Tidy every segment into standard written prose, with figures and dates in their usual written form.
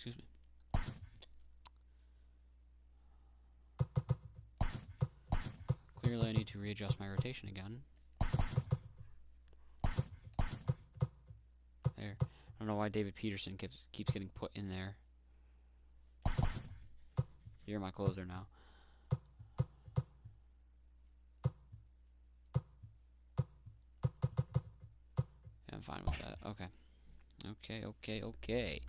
Excuse me. Clearly, I need to readjust my rotation again. There. I don't know why David Peterson keeps getting put in there. You're my closer now. Yeah, I'm fine with that. Okay. Okay.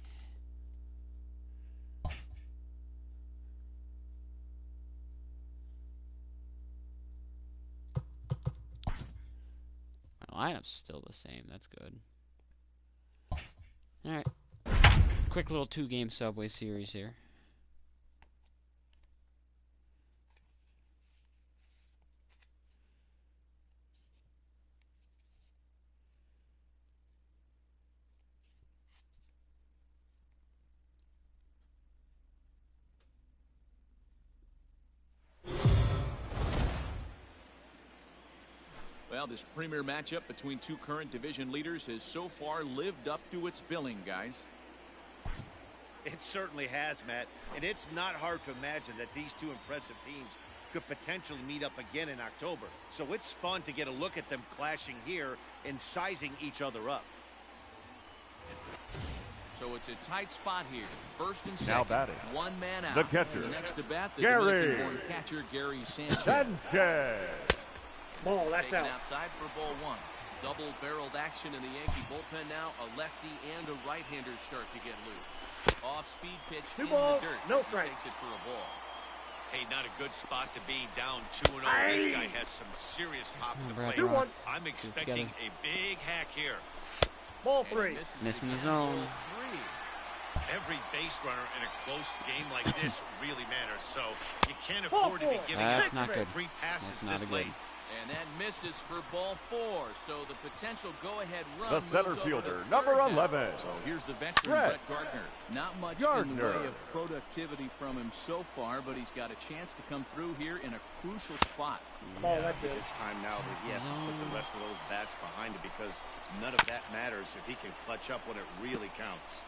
My lineup's still the same. That's good. Alright. Quick little 2-game Subway series here. Well, this premier matchup between two current division leaders has so far lived up to its billing, guys. It certainly has, Matt. And it's not hard to imagine that these two impressive teams could potentially meet up again in October. So it's fun to get a look at them clashing here and sizing each other up. So it's a tight spot here. First and second. Now batting. One man out. The catcher. Next to bat, the Gary. Dominican-born catcher, Gary Sanchez. Ball, that's Taken out. outside for ball one. Double-barreled action in the Yankee bullpen now. A lefty and a right-hander start to get loose. Off-speed pitch in the dirt. No He strike. takes it for a ball. Hey, not a good spot to be, down 2-0. This guy has some serious pop in the plate. 2-1. I'm expecting a big hack here. Ball 3. Missing the zone. Every base runner in a close game like this really matters, so you can't afford to be giving That's up not good. free passes That's not this a good. late. And that misses for ball 4. So the potential go-ahead The run center moves over fielder, to number third now. 11. So here's the veteran, Brett Brett Gardner. Not much in Gardner. the way of productivity from him so far, but he's got a chance to come through here in a crucial spot. Ball, that's it. It's time now that he has to put the rest of those bats behind it because none of that matters if he can clutch up when it really counts.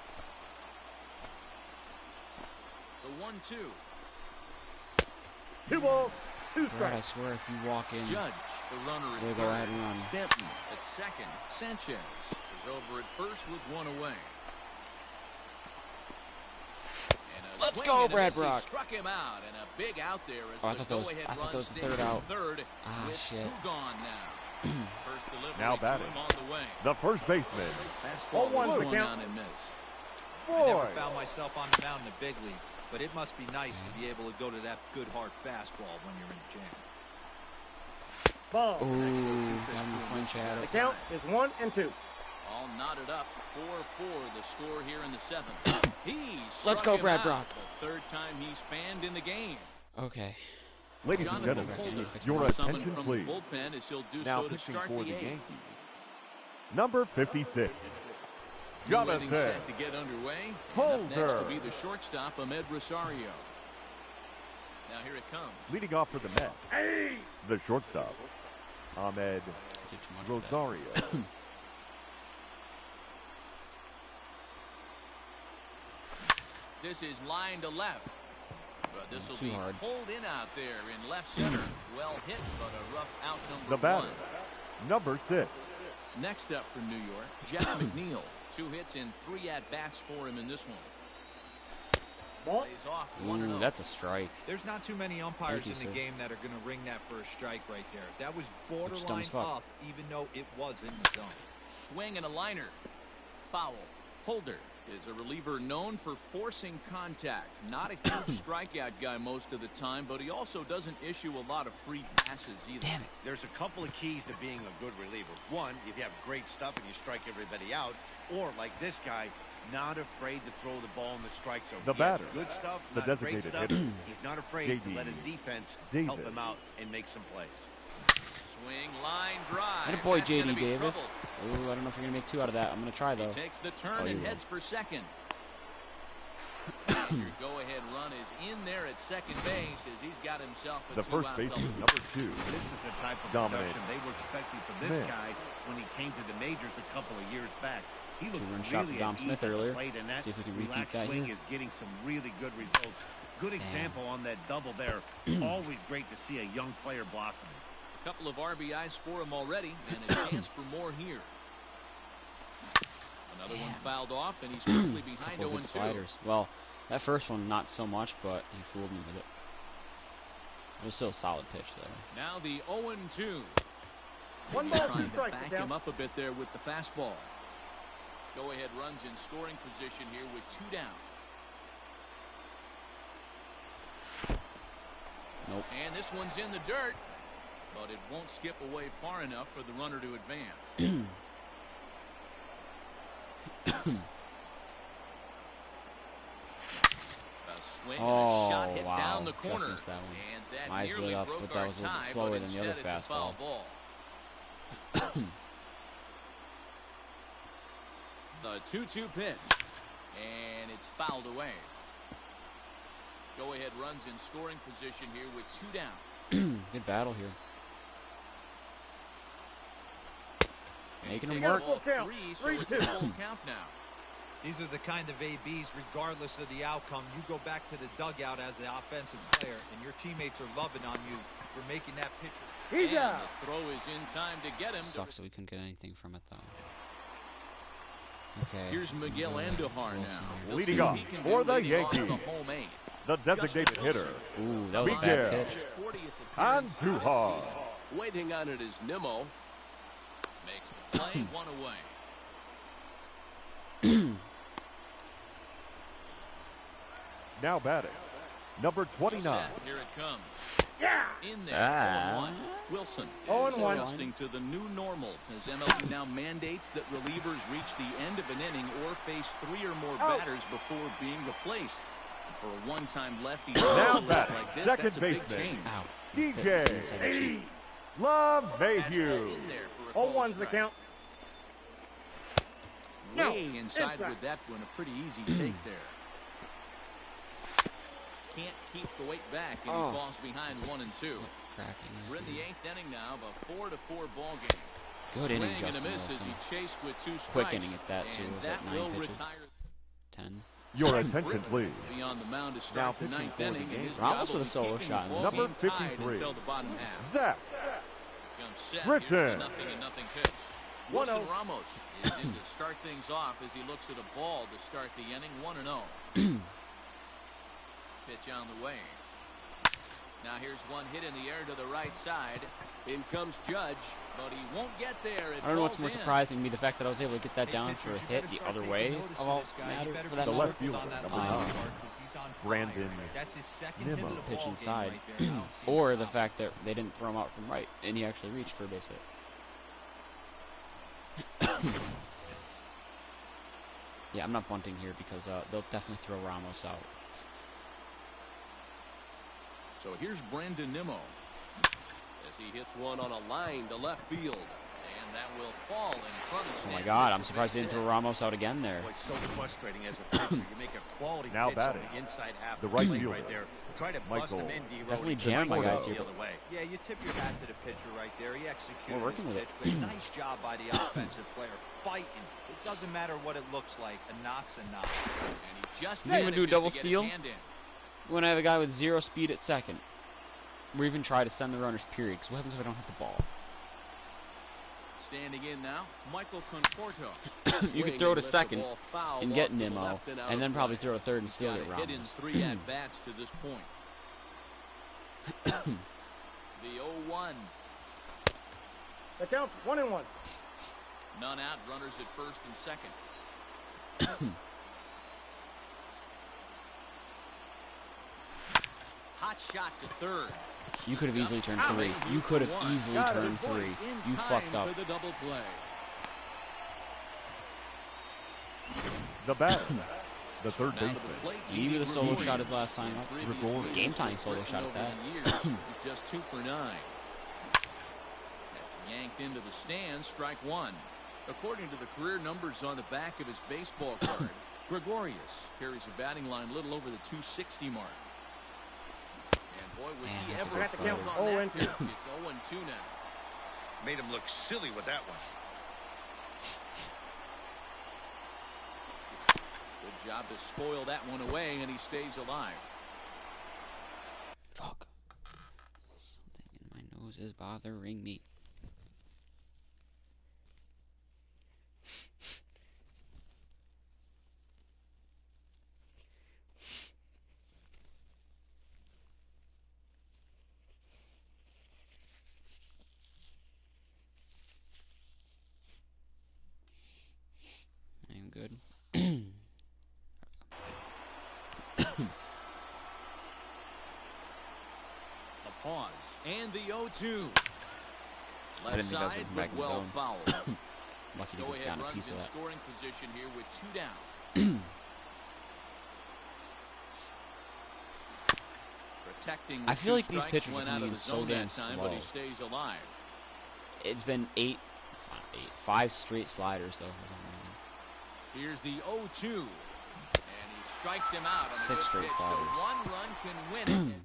The 1-2. 2 balls, 2 Brad, I strikes. swear if you walk in, Judge, the runner at We'll go third. ahead and run. Stanton at second. Sanchez is over at first with one away. And a Let's swing go, and a Brad miss. He Brock. struck him out, and a big out there as Oh, I the thought that was- go-ahead I thought run that was the stays third in out. third Ah, with shit. 2 gone now. First delivery Now to batting. him on the way. The first baseman. Fastball one was for swung count. on and missed. I never Boy. found myself on the mound in the big leagues, but it must be nice to be able to go to that good hard fastball when you're in the jam. Ball. Ooh, got him the flinch at The it. count is 1 and 2. All knotted up, 4-4 the score here in the 7th. He Let's struck go, him Brad out. Brock. The 3rd time he's fanned in the game. Okay. Ladies and Jonathan gentlemen, Holder your will summon attention from please. the bullpen as he'll do Now so to pitching start for the the 8th. Yankees. Number 56. New inning Jonathan set to get underway. And up next Holder. will be the shortstop, Ahmed Rosario. Now here it comes. Leading off for the Mets, the shortstop, Ahmed Did too much with that. Rosario. This is line to left. But this will Too be hard. pulled in out there in left center. Well hit, but a rough out number The batter, 1. number 6. Next up from New York, Jeff McNeil. 2 hits and 3 at-bats for him in this one. Ball. Plays off Ooh, 1-0. that's a strike. There's not too many umpires Thank you, in the sir. game that are going to ring that first strike right there. That was dumb borderline as fuck. up, even though it was in the zone. Swing and a liner. Foul. Holder is a reliever known for forcing contact. Not a huge strikeout guy most of the time, but he also doesn't issue a lot of free passes either. Damn it. There's a couple of keys to being a good reliever. One, if you have great stuff and you strike everybody out, or like this guy, not afraid to throw the ball in the strike zone. The He has batter, good stuff, the not great designated stuff. hitter, He's not afraid to let his J.D. defense help Davis. him out and make some plays. Swing, line, drive. And a boy, That's gonna J.D. be Davis. trouble. Ooh, I don't know if you're going to make 2 out of that. I'm going to try, though. He takes the turn Oh, you and will. heads for second. Your go-ahead run is in there at second base as he's got himself a The first 2-out baseman, double. number 2. This is the type of Dominant. production they were expecting from this Man. guy when he came to the majors a couple of years back. He looks Two-run shot really to Dom at Smith ease at the earlier. plate, and that See if we can repeat relaxed that swing here. is getting some really good results. Good example on that double there. Always great to see a young player blossoming. A couple of RBIs for him already, and a chance for more here. Another one fouled off, and he's quickly behind Couple 0-2. good sliders. Well, that first one not so much, but he fooled me with it. It was still a solid pitch there. Now the 0-2. One Maybe ball, trying two to strikes, back down. him up a bit there with the fastball. Go-ahead runs in scoring position here with 2 down. Nope. And this one's in the dirt, but it won't skip away far enough for the runner to advance. A swing and a shot hit wow. down the Just corner. missed that one. And that My eyes nearly lit up, broke but that our was a little bit tie, slower but than the other instead it's a foul fastball. ball. The 2-2 pitch, and it's fouled away. Go-ahead runs in scoring position here with 2 down. Good battle here. Making Takes him work. the ball Full count. 3, so it's a 3-2. full count now. These are the kind of ABs, regardless of the outcome. You go back to the dugout as an offensive player, and your teammates are loving on you for making that pitch. He's And out. the throw is in time to get him. Sucks that we couldn't get anything from it though. Okay. Here's Miguel Andujar Wilson now. here. We'll Leading see what off he can for do the leading off Yankees. the home eight. The designated hitter, Ooh, that was a bad Miguel pitch. 40th appearance this Andujar. season. Waiting on it is Nimmo. Makes the play, 1 away. Now batting, number 29. Set, here it comes. Yeah. In there, Ah. 0-1. Wilson is 0-1. adjusting to the new normal as MLB now mandates that relievers reach the end of an inning or face 3 or more Out. batters before being replaced. And for a one-time lefty Now specialist batting, like this, second that's a big baseman. change. Ow. DJ Hey. Love Fastball Mayhew. in there for a called 0-1's the strike. count. Way No, inside inside. with that one, a pretty easy take there. Can't keep the weight back, and Oh. he falls behind 1-2. Cracking. We're in the 8th inning now of a 4-4 ball game. Good inning, Swing and a Justin miss as he Wilson. chased with 2 strikes. Quick inning at that, too. And It was that like will 9 pitches. retire 10. Your attention, please. beyond the mound to Now start the pitching 9th for the inning, and game. his Ramos job will with a be solo keeping shot the in ball this Number game tied 53. until the bottom half. Zach Comes set. Britton. Here's the 0-0 pitch. 1-0. Wilson Ramos is in to start things off as he looks at a ball to start the inning. 1-0. Pitch on the way. Now here's one hit in the air to the right side. In comes Judge, but he won't get there. It I don't know what's more falls in. surprising to me, the fact that I was able to get that Hey, down pitchers, for a you hit better the start other taking way notice of of all this guy. You matter better for that be The matter. left fielder, on that number line 9. card 'cause he's on Brandon fire. That's his second Nimmo. hit of the Pitch ball game inside. right there. I don't see him Or the stopping. fact that they didn't throw him out from right and he actually reached for a base hit. Yeah, I'm not bunting here because they'll definitely throw Ramos out. So here's Brandon Nimmo as he hits one on a line to left field, and that will fall in front of Oh Stanton. my God, I'm It's a surprised they base didn't throw hit. Ramos out again there. Boy, so frustrating as a pitcher. You make a quality Now pitch batting, on the inside half the of right plate fielder, right there. Try to bust Michael. him in, D-Roll. Definitely He jammed goes my guys the here. other way. Yeah, you tip your hat to the pitcher right there. He executed We're working his with pitch, it. but nice job by the offensive player fighting. It doesn't matter what it looks like. A knock's a knock. And he just You didn't even do a manages double to get his steal? hand in. We want to have a guy with 0 speed at second. Or even try to send the runners, period. Because what happens if I don't hit the ball? Standing in now, Michael Conforto. You could throw to second and get Nimmo, and then probably throw a third and still get hit in Ramos. 3 at bats to this point. The 0-1. The count's 1-1. None out. Runners at first and second. Hot shot to third. You could have easily turned 3. You could have easily Got it. turned 3. In You time fucked up. for the double play. The batter, the third Now to the baseman, plate, He with a solo Gregorius. shot his last time up. In previous Gregorius. meetings Game tying with solo Britain shot at over that. the years, he's just 2 for 9. That's yanked into the stands. Strike 1. According to the career numbers on the back of his baseball card, Gregorius carries a batting line a little over the 260 mark. And boy, was Man, he that's a ever good smooth slider. on that 0-2. pitch. It's 0-2 now. Made him look silly with that one. job to spoil that one away, and he stays alive. Fuck. Something in my nose is bothering me. I'm good. A pause and the 0-2. I didn't Left think that was side, going back but in well zone. fouled. Lucky to Go get ahead down a runs piece in of that. scoring position here with 2 down. Protecting I feel like two these strikes, pitchers are went out coming of in the so zone damn that time, slow. but he stays alive. It's been 5 straight sliders though for some reason. Here's the 0-2, and he strikes him out on a 6 good straight pitch, sliders. so 1 run can win it.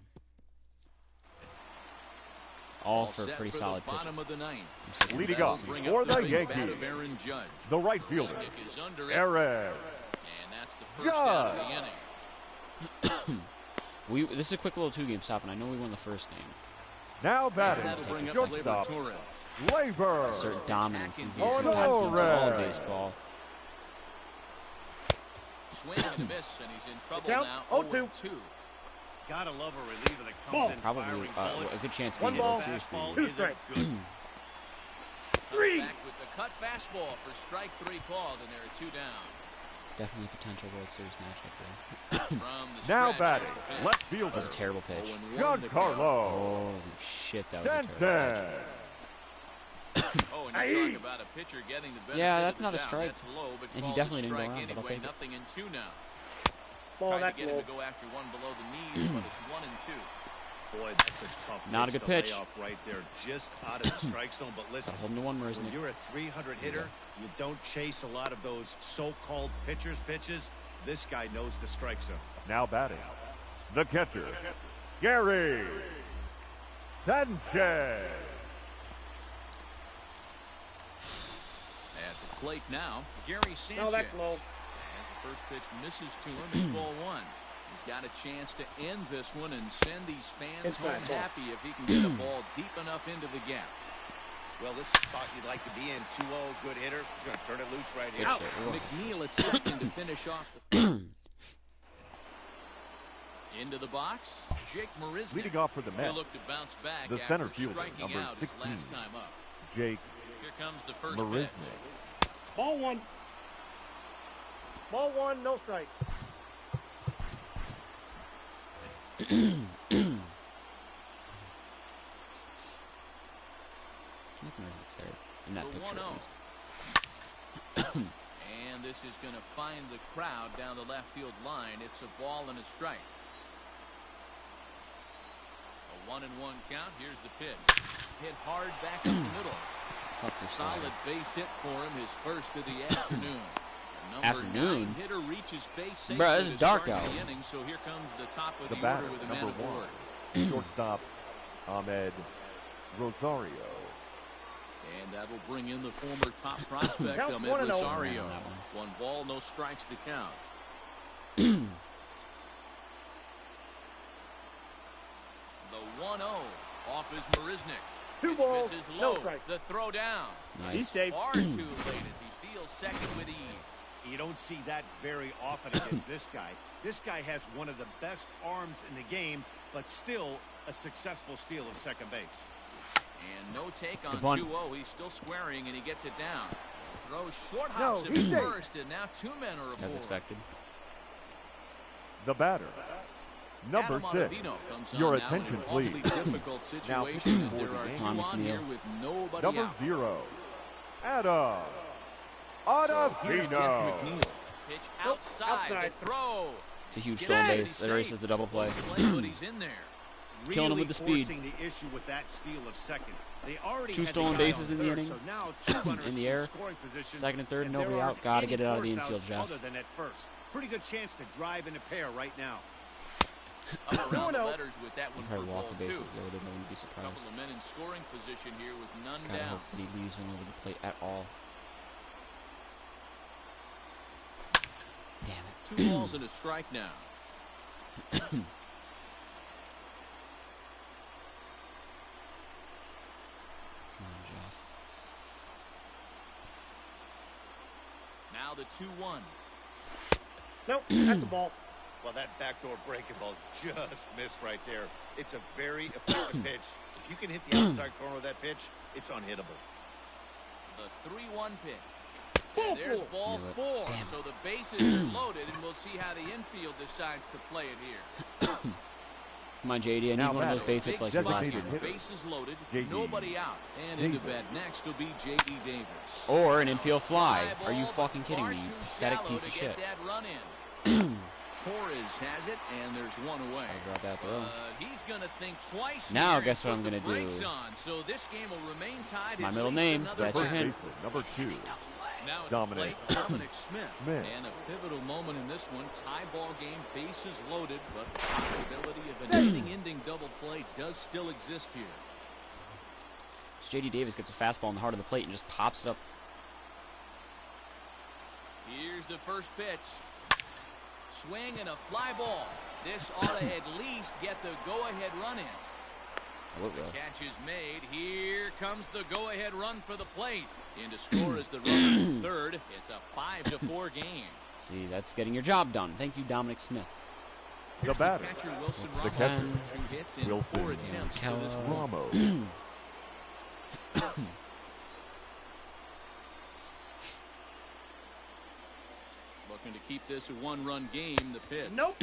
All for set pretty for solid the bottom pitches. of the ninth. Leading That'll off bring for up the big bat Yankees, of Aaron Judge. the right fielder, Resnick is under it, Aaron and that's the first out of the inning. This is a quick little 2-game stop, and I know we won the first game. Now And batting, that'll bring up shortstop, Torres. Labor. Certain dominance in these Oh, 2 no, times in all of Red. baseball. Swing and a miss, and he's in trouble Count, now. 0-2. 0-2. Gotta love a reliever that comes Ball. in Probably firing a bullets. good chance of One being ball. able to Fastball Two isn't strikes. good. Three. Back with the cut fastball for strike 3 called, and there are 2 down. Definitely a potential World Series matchup there. From the Now stretch, batting, that's the pitch. left That was fielder, a terrible pitch. 0-1 the count. Giancarlo Holy shit, that was a terrible Stanton. Oh, and you talk about a pitcher getting the benefit Yeah, that's of the not a doubt. strike. That's low, but And he called definitely a didn't go strike around, but I'll anyway. take it. Nothing and 2 now. Ball, Tried to that's get low. him to go after one below the knees, but it's 1 and 2. Boy, that's a tough Not a pitch good to lay pitch. off right there, just out of the strike zone. But listen, Hold him to 1, when Resnick. you're a 300 hitter, you don't chase a lot of those so-called pitchers' pitches. This guy knows the strike zone. Now batting, the catcher, Gary Sanchez. At the plate now, Gary Sanchez. No, that's low. As the first pitch misses to him, it's ball 1. He's got a chance to end this one and send these fans Inside home ball. happy if he can get a ball deep enough into the gap. Well, this is the spot you'd like to be in. 2-0, good hitter. He's going to turn it loose right here. Good shit. McNeil at second to finish off the into the box. Jake Marisnick. Leading off for the He'll Mets, look to bounce back the after center fielder, striking number out his 16. last time up. Jake Here comes the first Marisnick. pitch. Ball 1. Ball 1, no strike. There in that The picture 1-0. at least. And this is going to find the crowd down the left field line. It's a ball and a strike. A 1-1 count. Here's the pitch. Hit hard back up the middle. Fuck your Solid side. base hit for him. His first of the afternoon. The number Afternoon? 9 hitter reaches base safely Bruh, it's to dark start out. the inning. So here comes the top of The the, batter, order with a number man aboard. 1, shortstop Ahmed Rosario. And that'll bring in the former top prospect, Count Ahmed 1-0. Rosario. On that one. 1 ball, no strikes the count. The 1-0 off is Marisnick. 2 Pitch balls, misses no low. strike. The throw down. Nice. He's safe. Far too late as he steals second with ease. You don't see that very often against this guy. This guy has one of the best arms in the game, but still a successful steal of second base. And no take the on bunt. 2-0. He's still squaring, and he gets it down. Throws short No, hops at he's safe. first, and now 2 men are aboard. As expected. The batter, number Adam 6, Ottavino comes your on now in attention, an awfully please. difficult Now situation pitching as for there the are game. 2 Tom on McNeil. here with nobody number out. 0, Adam So here's Jeff Ottavino. McNeil. Pitch outside. outside. The throw. It's a huge Skips stolen it, base. he's That erases safe. the double play. But he's in there. Killing him Really with the speed. forcing the issue with that steal of second. They already 2 had the stolen guy bases on in the third, inning. So now 2 runners In the air. scoring position. Second and third, and nobody there out. aren't Gotta any get it out of the force infield, outs Jeff. Other than at first. Pretty good chance to drive in a pair right now. Up around the 2-0. letters with that one for Probably walk ball the 2. bases loaded. I wouldn't be Couple surprised. of men in scoring position here with none Gotta down. hope that he leaves one over the plate at all. Damn it. 2 balls and a strike now. Come on, Jeff. Now the 2-1. Nope, that's the ball. Well, that backdoor breaking ball just missed right there. It's a very effective pitch. If you can hit the outside corner of that pitch, it's unhittable. The 3-1 pitch. And there's ball 4. So the bases are loaded, and we'll see how the infield decides to play it here. Come on, JD. I need one of those base hits like Big last spot time. here. Bases loaded, JD. nobody out. And into bat next will be J.D. Davis. Or an infield fly. Fly Are you ball, fucking but kidding far me? You too pathetic shallow piece to of get shit. that run in. Torres has it, and there's one away. I'll drop that throw. He's going to think twice. Now here guess what and I'm put gonna the do. brakes on. So this game will remain tied. My at middle least name, another that's your First hint. baseman, number 2. Now at Dominic. the plate, Dominic Smith. Smith. And a pivotal moment in this one. Tie ball game, bases loaded, but the possibility of an inning-ending double play does still exist here. J.D. Davis gets a fastball in the heart of the plate and just pops it up. Here's the first pitch. Swing and a fly ball. This ought to at least get the go-ahead run in. Oh, it will. Catch is made. Here comes the go-ahead run for the plate. In to score is the runner third. It's a 5-4 game. See, that's getting your job done. Thank you, Dominic Smith. The batter. Catcher Wilson The Ramos. catcher. 2 hits in Wilson 4 attempts for this one. Ramos. Looking to keep this a 1-run game. The pitch. Nope.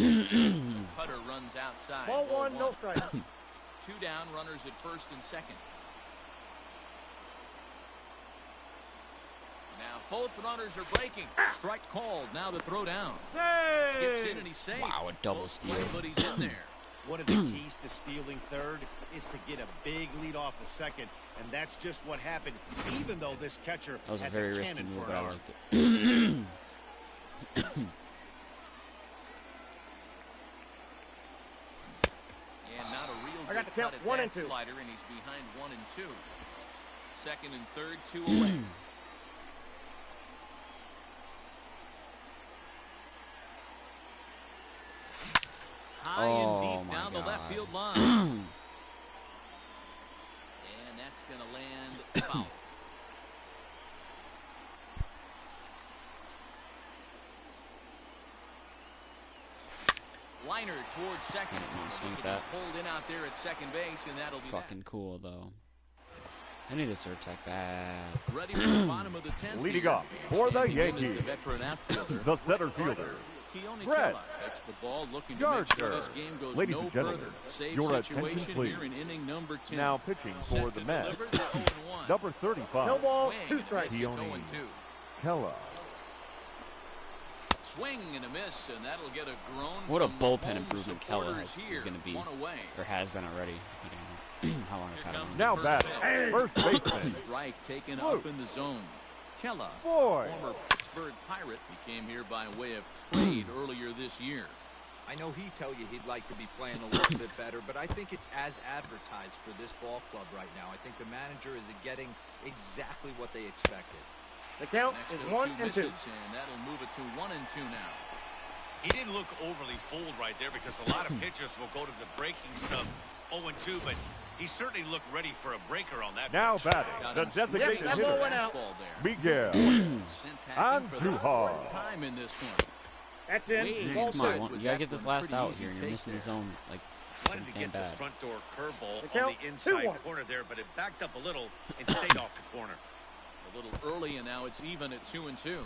Putter runs outside. Ball 1, no strike. 2 down, runners at first and second. Now both runners are breaking. Strike called. Now the throw down. Skips in and he's safe. Wow, a double Both steal. play, but he's in there. One of the keys to stealing third is to get a big lead off the second, and that's just what happened, even though this catcher That was a has very a risky cannon move, for but an I arm. liked it. And not a real I got good the count. cut at 1 that and 2. slider, and he's behind 1 and 2. Second and third, 2 away. High Oh, and deep my down the left God. field line. And that's going to land foul. Liner towards second. Swing This will that. be pulled in out there at second base, and that'll be Fucking cool, though. I need a Zyrtec bad. that. Ready for the bottom of the 10th. Leading here. off for the Standing in is Yankees, the veteran outfielder. the center fielder, Keone Brett Keller takes the ball, looking to make sure Gardner. this game goes Ladies no and gentlemen, further. Save your attention, situation please. here in inning number 10. Now pitching for Set the to Mets, deliver the 0-1. number 35, No ball, Swing 2 and a strikes. miss. It's Keone 0-2. Keller. Swing and a miss, and that'll get a groan. What a from bullpen home improvement Keller supporters is here. going to be, 1 away. or has been already. I don't know how long I've Here had comes him. Now the batting, first first baseman, Strike taken Blue. up in the zone. Keller, Boy. former Pittsburgh Pirate, became here by way of trade earlier this year. I know he'd tell you he'd like to be playing a little bit better, but I think it's as advertised for this ball club right now. I think the manager is getting exactly what they expected. The count Next is to 1 2 and 2. misses, and that'll move it to 1 and 2 now. He didn't look overly fooled right there because a lot of pitchers will go to the breaking stuff 0-2, but he certainly looked ready for a breaker on that. Now pitch. batting, Got the him swinging designated that with a ball hitter, went out. fastball there. Miguel Sent packing for the Andujar. 4th time in this one. That's in. Way Ball Come 2. on, you gotta get this last out here. You're missing the zone like Wanted to damn get the bad. front door curveball The on count, the inside 2-1. corner there, but it backed up a little and stayed off the corner. A little early, and now it's even at 2 and 2.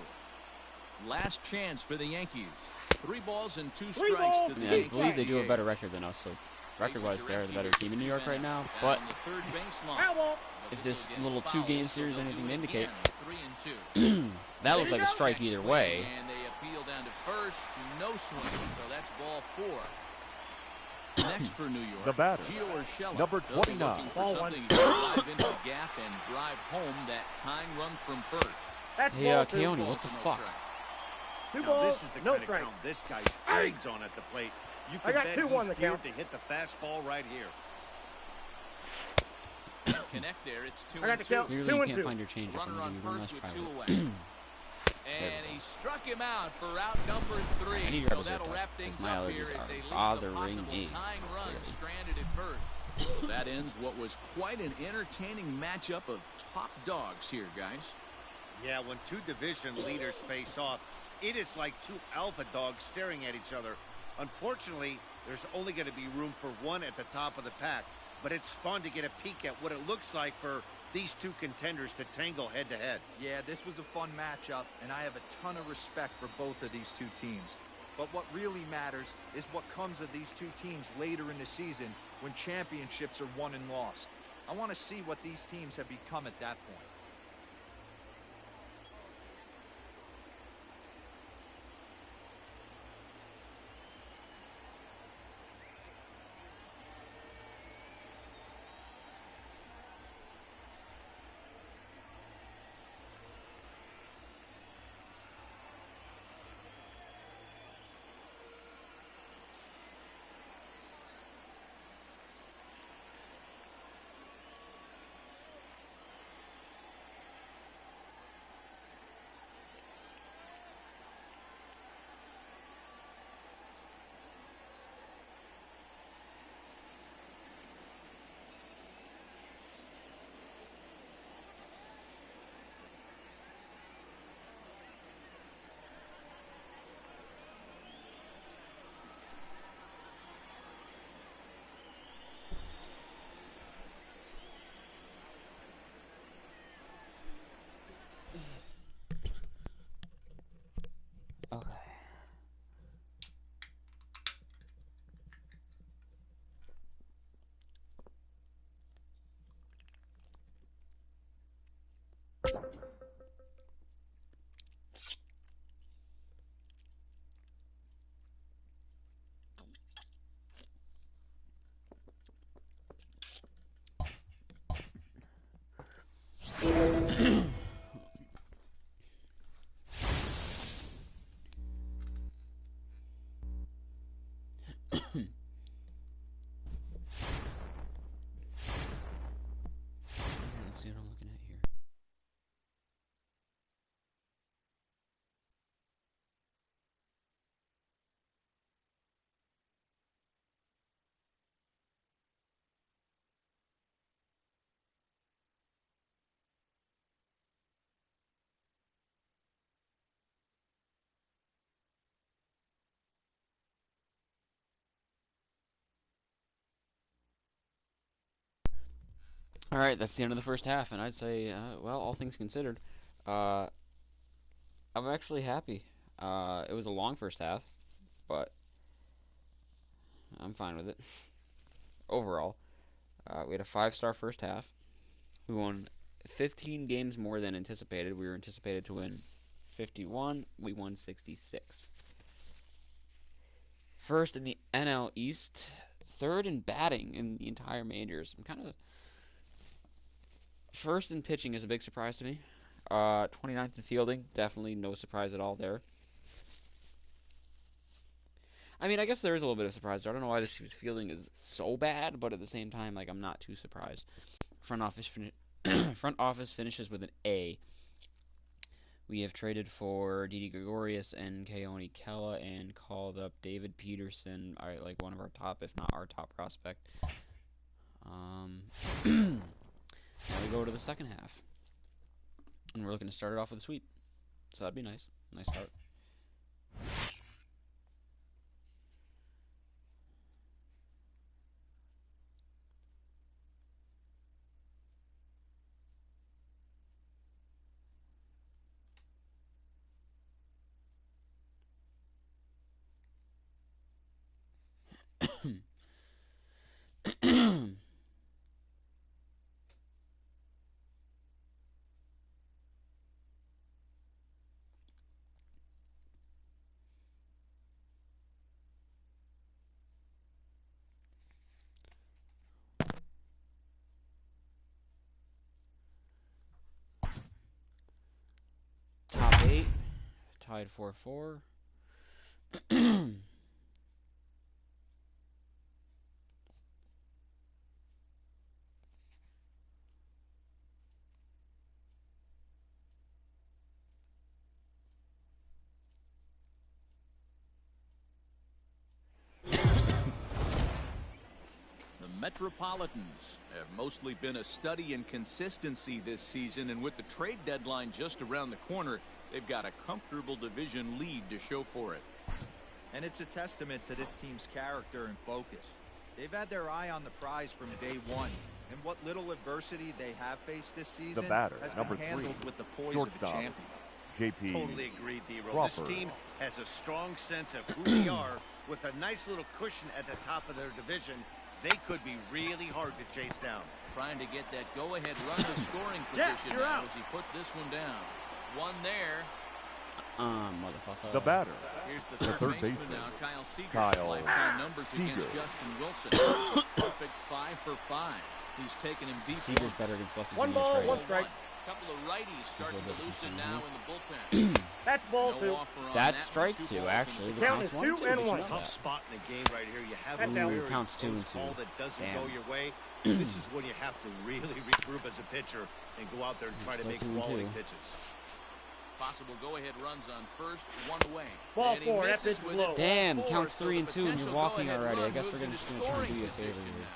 Last chance for the Yankees. 3 balls and 2 Three strikes balls. to the Yeah, I Yankees. believe they do a better record than us, so record-wise they're the better team in New York right now. But Down the third baseline. Foul ball. if This this will get little fouled, two-game so series they'll anything do to it indicate, again. 3 and 2. that looked like a strike Check either swing, way. And they appeal down to first. No swing. So that's ball 4. Next for New York, The batter, Gio Urshela. number They'll be 29. looking for Ball something to drive into the gap and drive home that tying run from first. That's Hey, ball 2. Keone, Balls what the and no fuck? strikes. 2 Now, balls, this is the no kind strike. of count this guy feeds on at the plate. You I can got bet 2-1 he's the geared count. to hit the fastball right here. Connect there. It's 2 I got and the 2. count. Clearly 2 you and can't 2. find your change up Runner and on give you one first last with try 2 with away. it. And he struck him out for out number I 3. need So to that'll talk, wrap 'cause things my up allergies here as are they leave the bothering possible me. tying run Really. stranded at first. So that ends what was quite an entertaining matchup of top dogs here, guys. Yeah, when two division leaders face off, it is like two alpha dogs staring at each other. Unfortunately, there's only going to be room for one at the top of the pack, but it's fun to get a peek at what it looks like for these two contenders to tangle head-to-head. Yeah, this was a fun matchup, and I have a ton of respect for both of these two teams. But what really matters is what comes of these two teams later in the season when championships are won and lost. I want to see what these teams have become at that point. Okay. Let's see what I'm looking at here. All right, that's the end of the first half, and I'd say, well, all things considered, uh, I'm actually happy. It was a long first half, but I'm fine with it. Overall, we had a 5-star first half. We won 15 games more than anticipated. We were anticipated to win 51. We won 66. First in the NL East, third in batting in the entire majors. I'm kind of first in pitching is a big surprise to me. 29th in fielding, definitely no surprise at all there. I mean, I guess there is a little bit of surprise there. I don't know why this fielding is so bad, but at the same time, like, I'm not too surprised. Front office finishes with an A. We have traded for Didi Gregorius and Keone Kela and called up David Peterson, like one of our top, if not our top prospect. Now we go to the second half, and we're looking to start it off with a sweep. So that'd be nice. Nice start. Top 8, tied 4-4. Metropolitans have mostly been a study in consistency this season, and with the trade deadline just around the corner, they've got a comfortable division lead to show for it. And it's a testament to this team's character and focus. They've had their eye on the prize from day one, and what little adversity they have faced this season has been handled with the poise of a champion. JP. Totally agreed, D-Roll. This team has a strong sense of who they are. With a nice little cushion at the top of their division, they could be really hard to chase down. Trying to get that go-ahead run to scoring position now as he puts this one down. One there. Motherfucker. The batter. Here's the third baseman now, Kyle Seager. Lifetime numbers Seager. against Justin Wilson. Perfect 5 for 5. He's taken him deep. Seager's better against lefties. One ball, one strike. Couple of righties starting to loosen now in the bullpen. That's ball two. That's strike two, actually. The Count is counts 2 1-2. and Did you 1. know Tough that? spot in the game right here. You have That's a down. very Counts 2 and close 2. call that doesn't Damn. go your way. This is when you have to really regroup as a pitcher and go out there and try to Still make 2 and quality 2. pitches. Possible go-ahead runs on first, one away. Ball And he 4, that misses pitch is with low. it. Damn, Ball 4, counts so 3 the and 2, and you're potential walking go-ahead already. I run guess we're moves gonna into just gonna try to scoring do you a favor position here. now.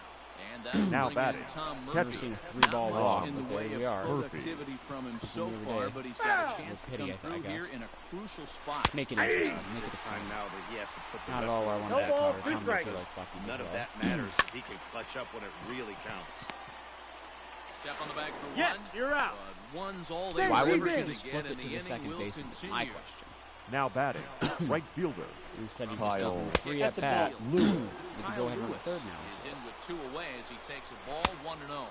And that'll Now bring batting. in Tom Never Murphy. seen a 3-ball Not walk, much in the but way there we of are. productivity from him so Every far, day. but he's got a chance to Pity, come I through guess. here in a crucial spot. Make it interesting. Make it It's time exciting. now that he has to put the Not at rest all of where I his want to No be. ball, Sorry, three Tom strikes. Murphy likes lefties None as of well. that matters if he can clutch up when it really counts. Step on the bag for Yes, one. you're out. But one's all they Why were wouldn't ever you going just to flip get, it and to the the second inning will baseman? Is my continue. question. Now batting. Right fielder. Instead of just Kyle going 3 That's at the bat, ball. Lou. You can Kyle go ahead and run Lewis the third now. is in with 2 away as he takes a ball 1-0.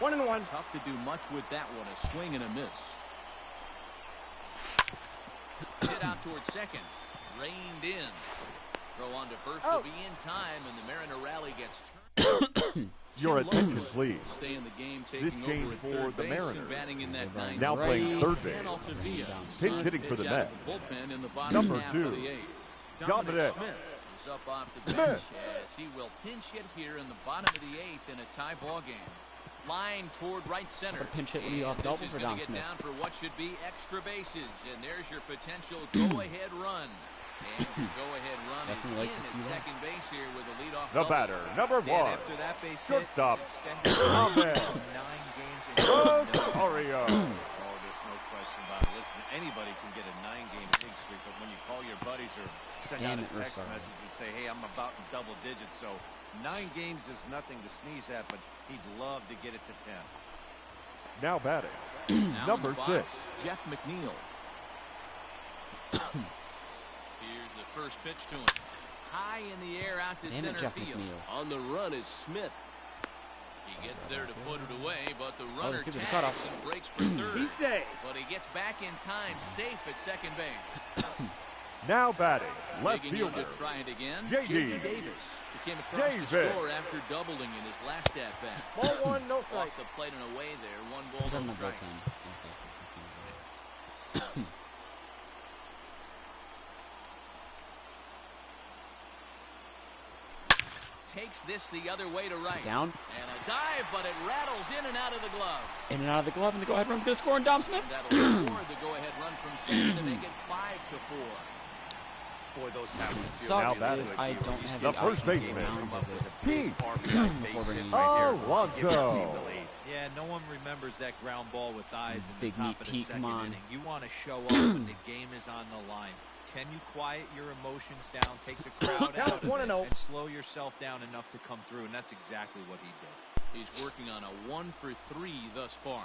1 and 1. Tough to do much with that one. A swing and a miss. Hit out towards second. Reined in. Throw on to first will be in time, and the Mariner rally gets turned. Your Jim attention, Lowe please. will stay in the game, This taking change over at for third the base Mariners. and batting in that ninth. Now playing third Dan base. Altavia. Pitch hitting for the Pitch out Mets. of the bullpen in the bottom Number half 2. of the 8th. Dominic Smith is up off the Smith. bench as he will pinch hit here in the bottom of the 8th in a tie ball game. Line toward right center. A pinch hit leadoff And double this is for gonna Dom get Smith. down for what should be extra bases, and there's your potential go-ahead run. And the go-ahead run Definitely is like to in see at that. second base here with a leadoff The double. batter, number And 1. after that base hit, Shortstop. it's extended Amen. to 9 games in Rosario. Oh, there's no question about it. Listen, anybody can get a 9-game hitting streak, but when you call your buddies or send out Damn a it, text Rosario. message and say, hey, I'm about in double digits, so 9 games is nothing to sneeze at, but he'd love to get it to 10. Now batting. Now Number in the box, 6. Jeff McNeil. Here's the first pitch to him. High in the air out to Damn it, center Jeff field. McNeil. On the run is Smith. He gets there to put it away, but the runner through the tags cutoff. and breaks for third. He's safe. But he gets back in time, safe at second base. Now batting. Left Digging in fielder. to try it again. J.D. Davis. He came across the Davis. score after doubling in his last at bat. Ball 1, no strike. Off the plate and away there. 1 Put ball, him in no the strike. bullpen. Okay. Takes this the other way to right. Down. And a dive, but it rattles in and out of the glove. In and out of the glove, and the go-ahead run's going to score, and Dom Smith. And that'll score the go-ahead run from second to make it 5-4. Boy, those happen to feel Sucks Now is batting. I don't have The the first option to baseman. round come up as with it. a big Pete. RBI base Before hit bringing right here. Alonso. Give the team the lead. Yeah, no one remembers that ground ball with eyes in Big the top meat of the Pete, second come on. inning. You want to show up when the game is on the line. Can you quiet your emotions down, take the crowd Count out of 1 it, and 0. and slow yourself down enough to come through? And that's exactly what he did. He's working on a 1-for-3 thus far.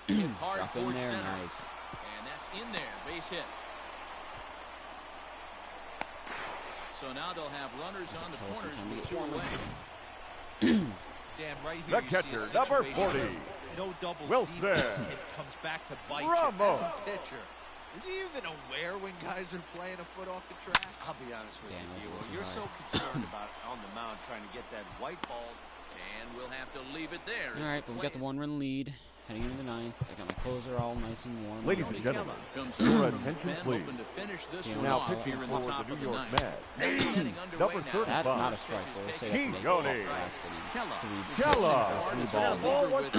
Hit hard Drop in towards there, center. nice. And that's in there. Base hit. So now they'll have runners on the Tell us corners what time with it 2 is. away. Dan, right The here you catcher, see a number situation 40. no doubles Wilson. defense. It comes back to bite you Ramos. as a pitcher. Are you even aware when guys are playing a foot off the track? I'll be honest with Damn, you, that was a Hero. little You're too so concerned about on the mound trying to get that white ball. And we'll have to leave it there. All right, but we got the 1-run lead. heading into the ninth. I got my closer all nice and warm. Ladies Tony and gentlemen, Kemba comes your over from the attention, pen, please. hoping to finish this Yeah, one Now off pitching here in the for top the of New the York ninth. Mets. Number Number 35. That's not a 35. strike. We'll say King that's Johnny. Kella Kella. is Three a ball. reliever with a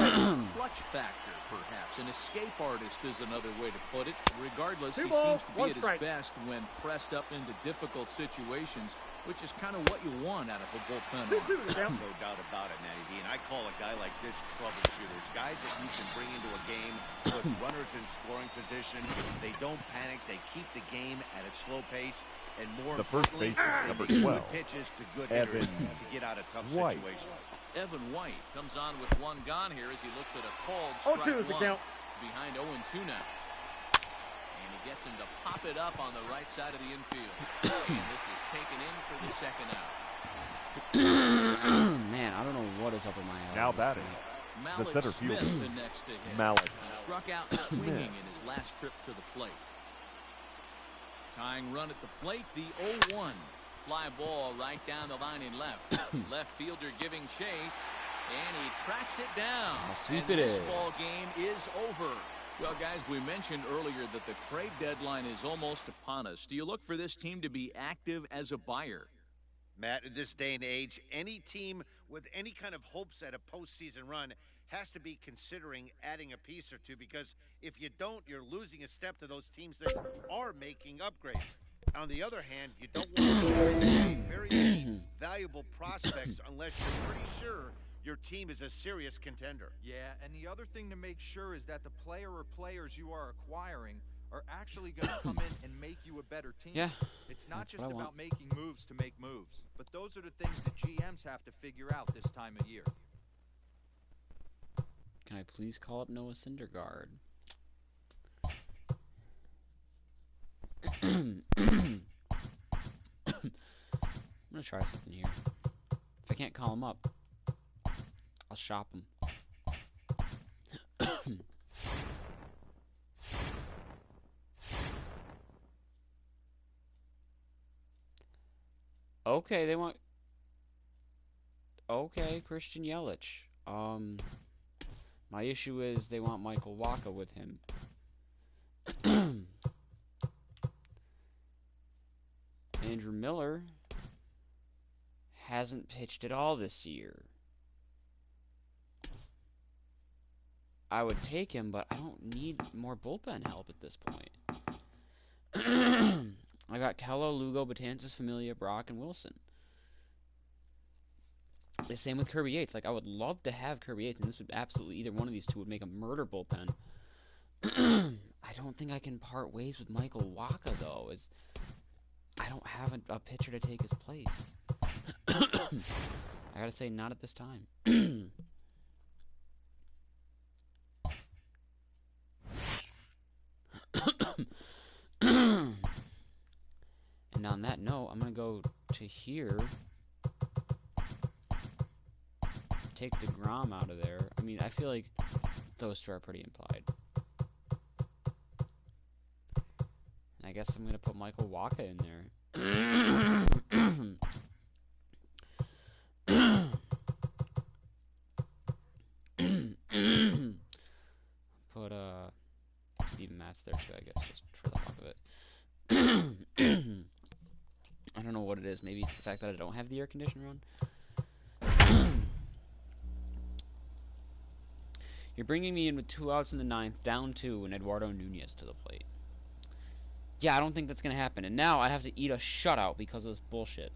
clutch factor, perhaps. An escape artist is another way to put it. Regardless, Two he balls, seems to be one at his strike. best when pressed up into difficult situations, which is kind of what you want out of a bullpen. 2-2 the count. No doubt about it, Matty D. And I call a guy like this troubleshooters. Guys that you can bring into a game with runners in scoring position. They don't panic. They keep the game at a slow pace. And more The first importantly, baseman, they number make 12, good pitches to good Evan hitters to get out of tough White. situations. Evan White comes on with one gone here as he looks at a called 0-2 strike is the one. count. Behind 0-2 now. And he gets him to pop it up on the right side of the infield. And this is taken in for the second out. Man, I don't know what is up with my allergies Now batting, Malik the center Smith fielder, the next to hit. Malik He struck out swinging in his last trip to the plate. Tying run at the plate, the 0-1. Fly ball right down the line in left. Left fielder giving chase, and he tracks it down. How sweet and it this is. ball game is over. Well, guys, we mentioned earlier that the trade deadline is almost upon us. Do you look for this team to be active as a buyer? Matt, in this day and age, any team with any kind of hopes at a postseason run has to be considering adding a piece or two, because if you don't, you're losing a step to those teams that are making upgrades. On the other hand, you don't want to trade very many valuable prospects unless you're pretty sure your team is a serious contender. Yeah, and the other thing to make sure is that the player or players you are acquiring are actually going to come in and make you a better team. Yeah, It's not that's just what I about want. making moves to make moves, but those are the things that GMs have to figure out this time of year. Can I please call up Noah Syndergaard? I'm gonna try something here. If I can't call him up, I'll shop him. Okay, they want. Okay, Christian Yelich. My issue is they want Michael Wacha with him. Andrew Miller hasn't pitched at all this year. I would take him, but I don't need more bullpen help at this point. I got Kello, Lugo, Betances, Familia, Brock, and Wilson. The same with Kirby Yates. Like, I would love to have Kirby Yates, and this would absolutely, either one of these two would make a murder bullpen. I don't think I can part ways with Michael Wacha, though. I don't have a pitcher to take his place. I gotta say, not at this time. And on that note, I'm gonna go to here. Take the Grom out of there. I mean, I feel like those two are pretty implied. And I guess I'm gonna put Michael Wacha in there. Put Steven Matz there too, I guess, just for the fuck of it. I don't know what it is. Maybe it's the fact that I don't have the air conditioner on. You're bringing me in with 2 outs in the ninth, down 2, and Eduardo Nunez to the plate. Yeah, I don't think that's going to happen. And now I have to eat a shutout because of this bullshit.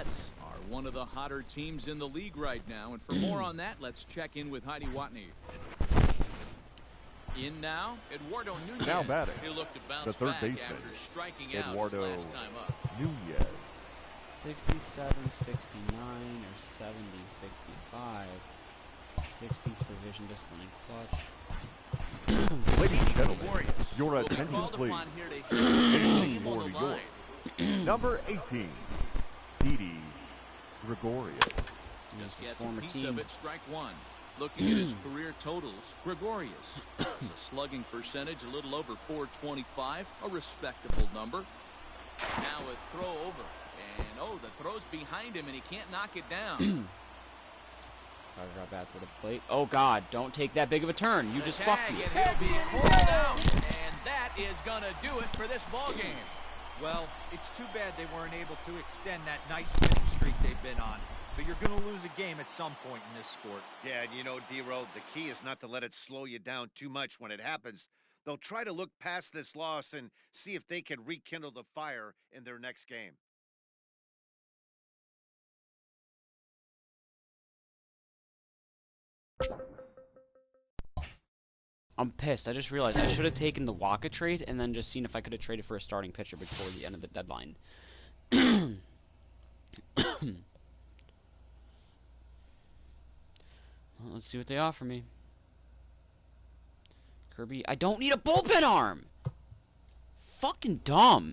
Mets are one of the hotter teams in the league right now. And for more on that, let's check in with Heidi Watney. In now, Eduardo Nunez. Now batting, He'll look to bounce the third back baseman, after striking Eduardo out his last time up. Nunez. 67, 69, or 70, 65. 60s for vision, discipline, and clutch. Ladies and gentlemen, Warriors your will be attention called please. upon here to hit the game on For the New line. York, number 18, Didi Gregorius. This is Gets a former piece team. of it, strike one. Looking at his career totals, Gregorius has a slugging percentage a little over .425, a respectable number. Now a throw over, and oh, the throw's behind him, and he can't knock it down. Sorry to drop back to the plate. Oh God, don't take that big of a turn. You just fucked Tag, me. and he'll be pulled out, and that is gonna do it for this ball game. Well, it's too bad they weren't able to extend that nice winning streak they've been on. But you're going to lose a game at some point in this sport. Yeah, and you know, D-Row, the key is not to let it slow you down too much when it happens. They'll try to look past this loss and see if they can rekindle the fire in their next game. I'm pissed. I just realized I should have taken the Waka trade and then just seen if I could have traded for a starting pitcher before the end of the deadline. Well, let's see what they offer me. Kirby, I don't need a bullpen arm! Fucking dumb.